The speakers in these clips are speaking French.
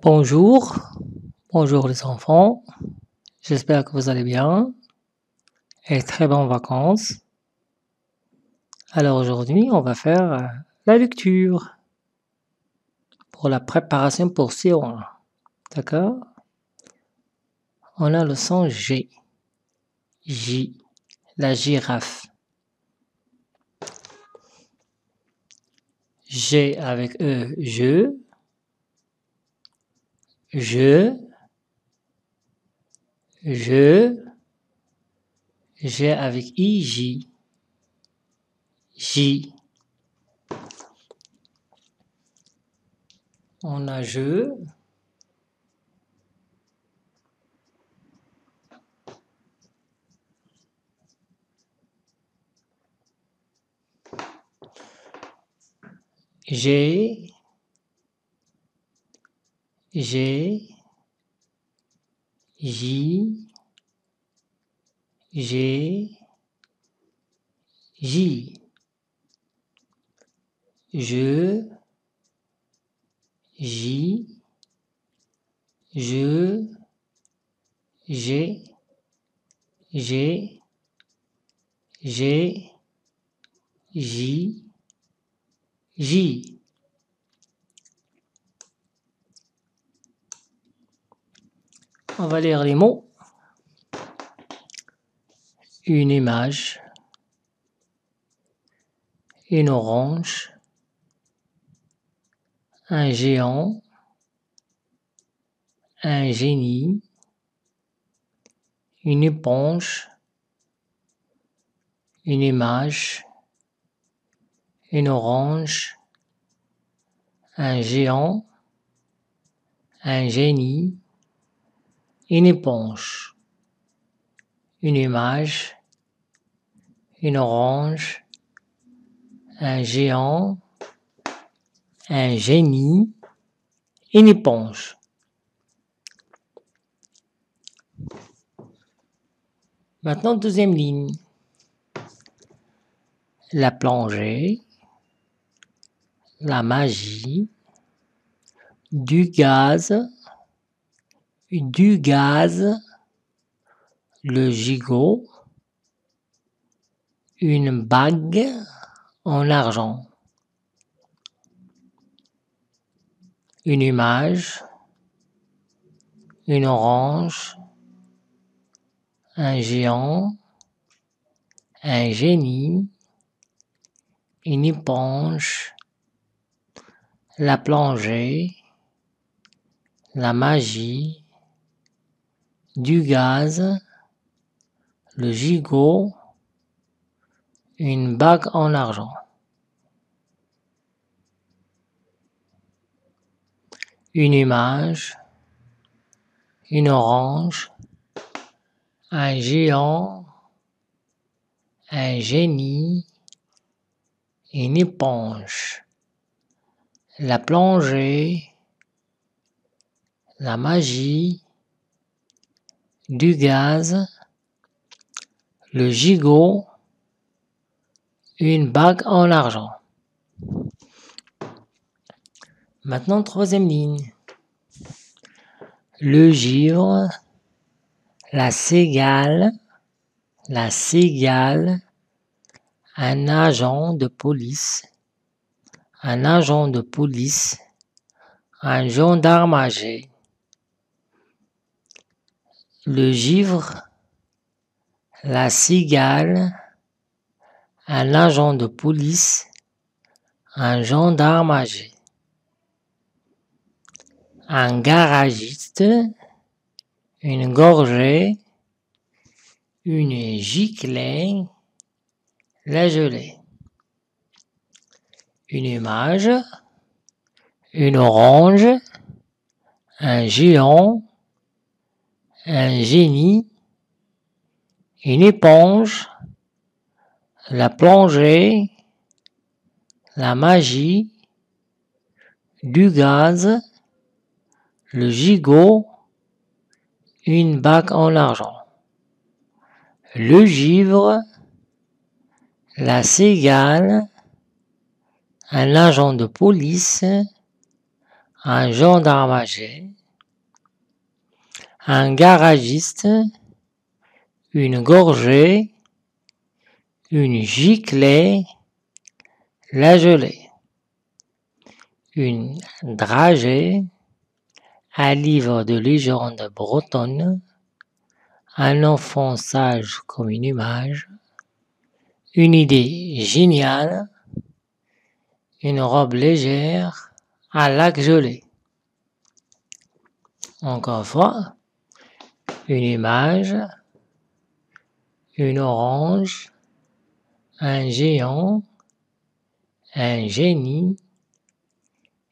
Bonjour, bonjour les enfants, j'espère que vous allez bien et très bonnes vacances. Alors aujourd'hui, on va faire la lecture pour la préparation pour C1, d'accord? On a le son G, J, la girafe. G avec E, je, G avec I, J, J. On a je, J, J, J, je, J, J. On va lire les mots. Une image, une orange, un géant, un génie, une éponge, une image, une orange, un géant, un génie, une éponge, une image, une orange, un géant, un génie, une éponge. Maintenant, deuxième ligne. La plongée, la magie, du gaz, le gigot, une bague en argent, une image, une orange, un géant, un génie, une éponge, la plongée, la magie, du gaz, le gigot, une bague en argent. Une image, une orange, un géant, un génie, une éponge, la plongée, la magie, du gaz, le gigot, une bague en argent. Maintenant, troisième ligne. Le givre, la cigale, un agent de police, un gendarme âgé. Le givre, la cigale, un agent de police, un gendarme âgé. Un garagiste, une gorgée, une giclée, la gelée. Une image, une orange, un géant, un génie, une éponge, la plongée, la magie, du gaz, le gigot, une bague en argent. Le givre, la cigale, un agent de police, un gendarme âgé, un garagiste, une gorgée, une giclée, la gelée, une dragée, un livre de légende bretonne, un enfant sage comme une image, une idée géniale, une robe légère, un lac gelé. Encore une fois, une image, une orange, un géant, un génie,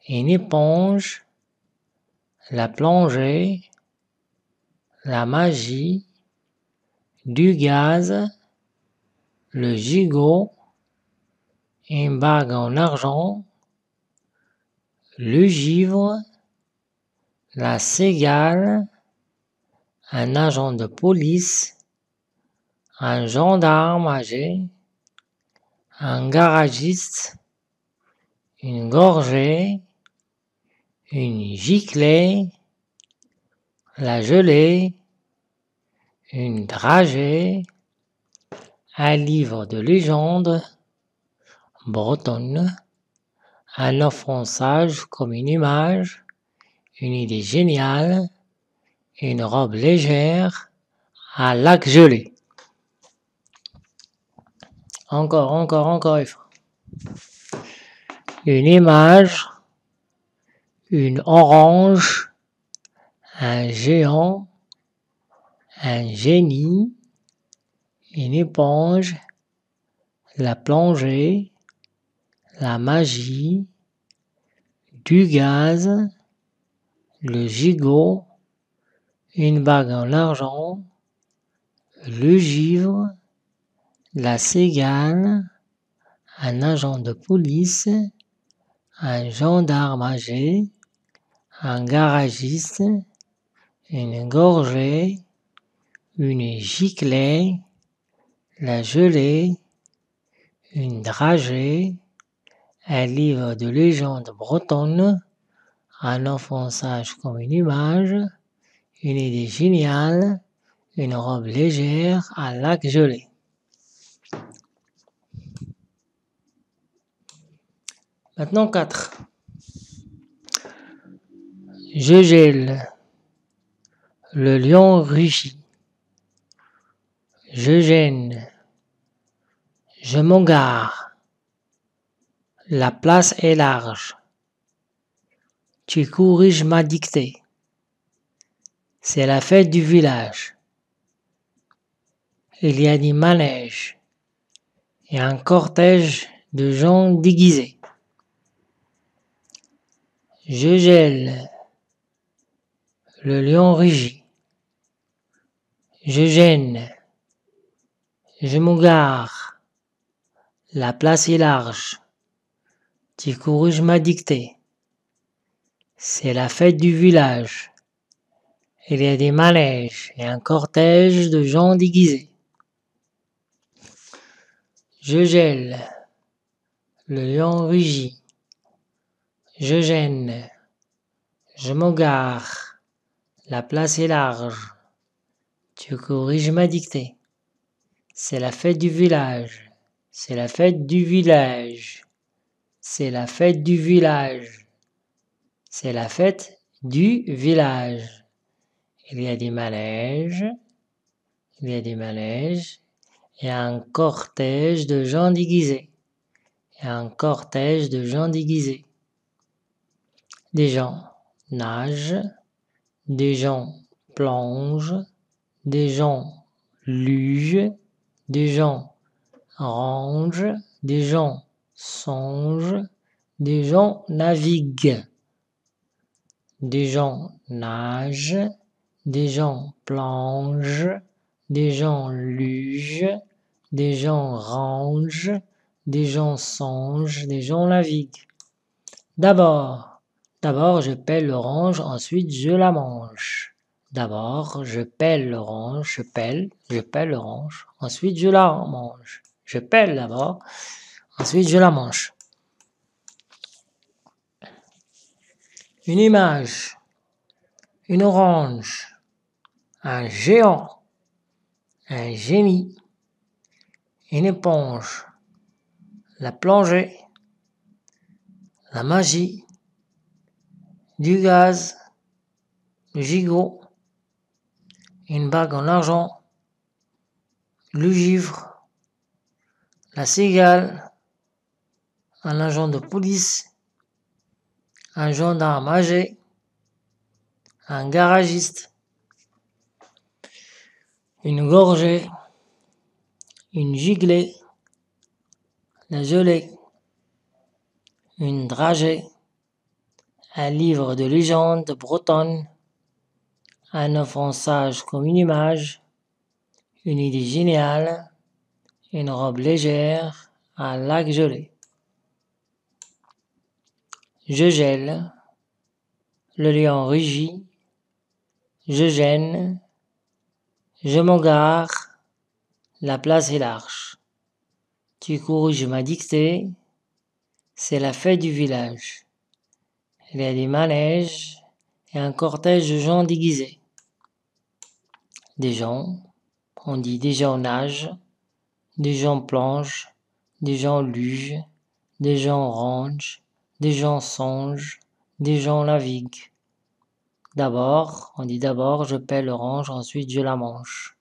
une éponge, la plongée, la magie, du gaz, le gigot, une bague en argent, le givre, la cigale, un agent de police, un gendarme âgé, un garagiste, une gorgée, une giclée, la gelée, une dragée, un livre de légende bretonne, un enfant sage comme une image, une idée géniale, une robe légère, un lac gelé. Encore une fois. Une image, une orange, un géant, un génie, une éponge, la plongée, la magie, du gaz, le gigot, une bague en argent, le givre, la cigale, un agent de police, un gendarme âgé, un garagiste, une gorgée, une giclée, la gelée, une dragée, un livre de légende bretonne, un enfant sage comme une image, une idée géniale, une robe légère, un lac gelé. Maintenant 4. Je gèle, le lion rugit. Je gêne, je m'égare. La place est large. Tu corriges ma dictée. C'est la fête du village. Il y a des manèges et un cortège de gens déguisés. Je gèle, le lion rugit. Je gêne, je m'égare. La place est large. Tu corriges ma dictée. C'est la fête du village. Il y a des manèges et un cortège de gens déguisés. Je gèle, le lion rugit. Je gêne, je m'égare. La place est large. Tu corriges ma dictée. C'est la fête du village. C'est la fête du village. C'est la fête du village. C'est la fête du village. Il y a des manèges. Il y a des manèges. Et un cortège de gens déguisés. Et un cortège de gens déguisés. Des gens nagent. Des gens plongent. Des gens lugent. Des gens rangent. Des gens songent. Des gens naviguent. Des gens nagent, des gens plongent, des gens lugent, des gens rangent, des gens songent, des gens naviguent. D'abord je pèle l'orange, ensuite je la mange. D'abord je pèle l'orange, je pèle l'orange, ensuite je la mange. Je pèle d'abord, ensuite je la mange. une image, une orange, un géant, un génie, une éponge, la plongée, la magie, du gaz, le gigot, une bague en argent, le givre, la cigale, un agent de police, un gendarme âgé, un garagiste, une gorgée, une giglée, la gelée, une dragée, un livre de légende bretonne, un enfant sage comme une image, une idée géniale, une robe légère, un lac gelé. Je gèle, le lion rugit, je gêne, je m'engare, la place est large. Tu corriges ma dictée, c'est la fête du village. Il y a des manèges et un cortège de gens déguisés. Des gens, on dit des gens nagent, des gens plongent, des gens lugent, des gens rangent, des gens songent, des gens naviguent. D'abord, on dit d'abord je paie l'orange, ensuite je la mange.